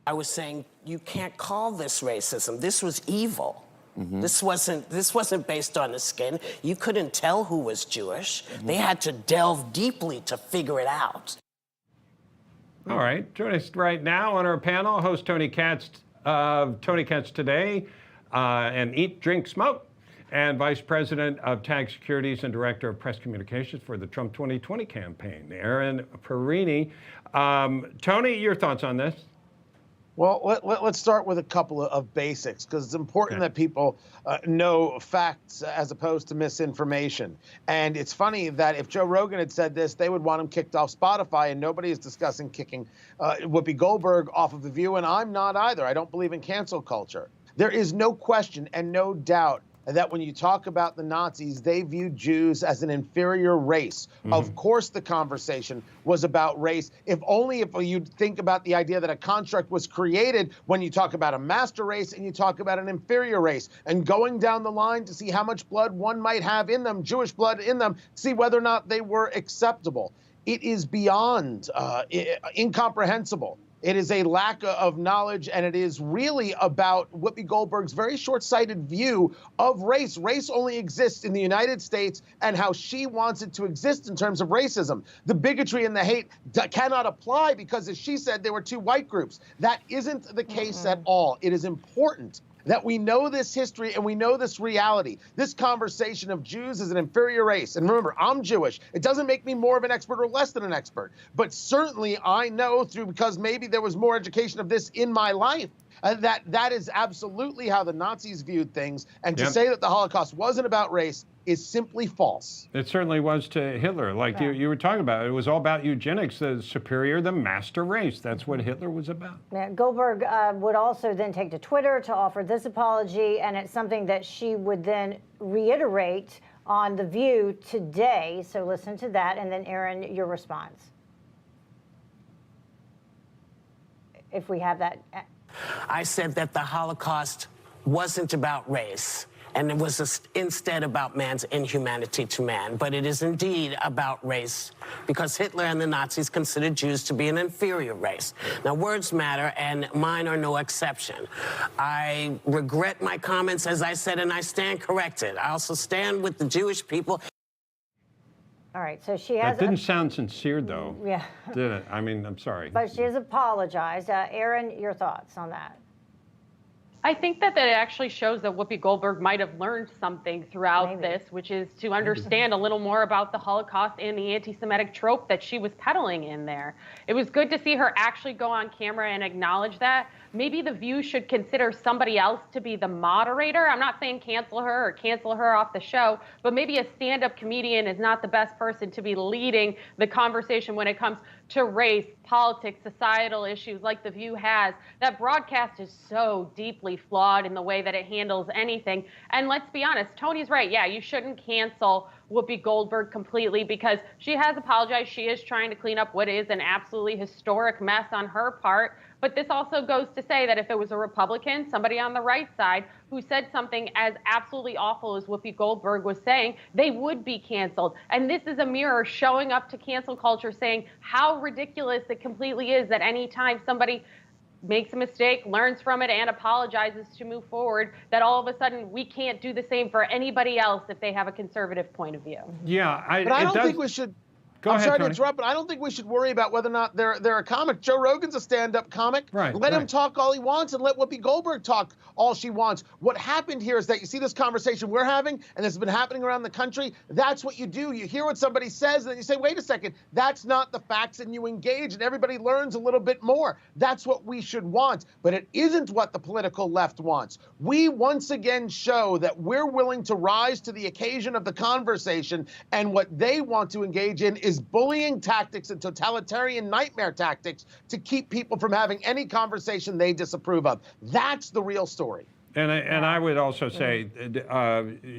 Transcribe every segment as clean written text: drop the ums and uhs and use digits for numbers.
I was saying, you can't call this racism. This was evil. This wasn't based on the skin. You couldn't tell who was Jewish. They had to delve deeply to figure it out. All right, join us right now on our panel, host Tony Katz of Tony Katz Today and Eat, Drink, Smoke, and Vice President of Tag Securities and Director of Press Communications for the Trump 2020 campaign, Erin Perrine. Tony, your thoughts on this? Well, let's start with a couple of basics, because it's important that people know facts as opposed to misinformation. And it's funny that if Joe Rogan had said this, they would want him kicked off Spotify, and nobody is discussing kicking Whoopi Goldberg off of The View, and I'm not either. I don't believe in cancel culture. There is no question and no doubt that when you talk about the Nazis, they viewed Jews as an inferior race. Of course, the conversation was about race. If you think about the idea that a construct was created when you talk about a master race and you talk about an inferior race, and going down the line to see how much blood one might have in them, Jewish blood in them, see whether or not they were acceptable. It is beyond incomprehensible. It is a lack of knowledge, and it is really about Whoopi Goldberg's very short-sighted view of race. Race only exists in the United States and how she wants it to exist in terms of racism. The bigotry and the hate cannot apply because, as she said, there were two white groups. That isn't the case at all. It is important that we know this history and we know this reality. This conversation of Jews as an inferior race. And remember, I'm Jewish. It doesn't make me more of an expert or less than an expert. But certainly I know because maybe there was more education of this in my life, that is absolutely how the Nazis viewed things. And to say that the Holocaust wasn't about race is simply false. It certainly was to Hitler. Like you were talking about, it was all about eugenics, the superior, the master race. That's what Hitler was about. Yeah, Goldberg would also then take to Twitter to offer this apology, and it's something that she would then reiterate on The View today. So listen to that, and then Erin, your response. If we have that. I said that the Holocaust wasn't about race, and it was instead about man's inhumanity to man. But it is indeed about race, because Hitler and the Nazis considered Jews to be an inferior race. Now, words matter, and mine are no exception. I regret my comments, as I said, and I stand corrected. I also stand with the Jewish people. All right, so she has... That didn't sound sincere, though, yeah. did it? I mean, I'm sorry. But she has apologized. Erin, your thoughts on that? I think that actually shows that Whoopi Goldberg might have learned something throughout this, which is to understand a little more about the Holocaust and the anti-Semitic trope that she was peddling in there. It was good to see her actually go on camera and acknowledge that. Maybe The View should consider somebody else to be the moderator. I'm not saying cancel her or cancel her off the show, but maybe a stand-up comedian is not the best person to be leading the conversation when it comes to race, politics, societal issues like The View has. That broadcast is so deeply flawed in the way that it handles anything. And let's be honest, Tony's right. Yeah, you shouldn't cancel Whoopi Goldberg completely because she has apologized. She is trying to clean up what is an absolutely historic mess on her part. But this also goes to say that if it was a Republican, somebody on the right side, who said something as absolutely awful as Whoopi Goldberg was saying, they would be canceled. And this is a mirror showing up to cancel culture, saying how ridiculous it completely is that anytime somebody makes a mistake, learns from it, and apologizes to move forward, that all of a sudden we can't do the same for anybody else if they have a conservative point of view. Yeah, but I don't think we should... I'm sorry to interrupt, but I don't think we should worry about whether or not they're a comic. Joe Rogan's a stand-up comic. Let him talk all he wants and let Whoopi Goldberg talk all she wants. What happened here is that you see this conversation we're having, and this has been happening around the country. That's what you do. You hear what somebody says, and then you say, wait a second, that's not the facts, and you engage, and everybody learns a little bit more. That's what we should want, but it isn't what the political left wants. We once again show that we're willing to rise to the occasion of the conversation, and what they want to engage in is bullying tactics and totalitarian nightmare tactics to keep people from having any conversation they disapprove of. That's the real story. And I would also say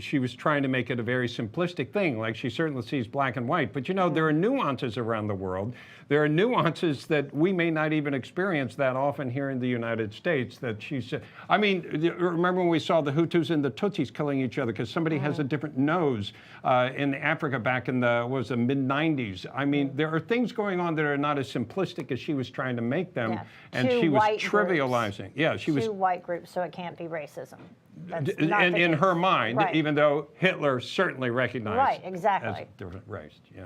she was trying to make it a very simplistic thing, like she certainly sees black and white. But you know, there are nuances around the world. There are nuances that we may not even experience that often here in the United States. That she said, I mean, remember when we saw the Hutus and the Tutsis killing each other because somebody has a different nose in Africa back in the mid-90s. I mean, there are things going on that are not as simplistic as she was trying to make them, and she was trivializing. Yeah, she was two white groups, so it can't be racism. In her mind, even though Hitler certainly recognized exactly as different race. Yeah.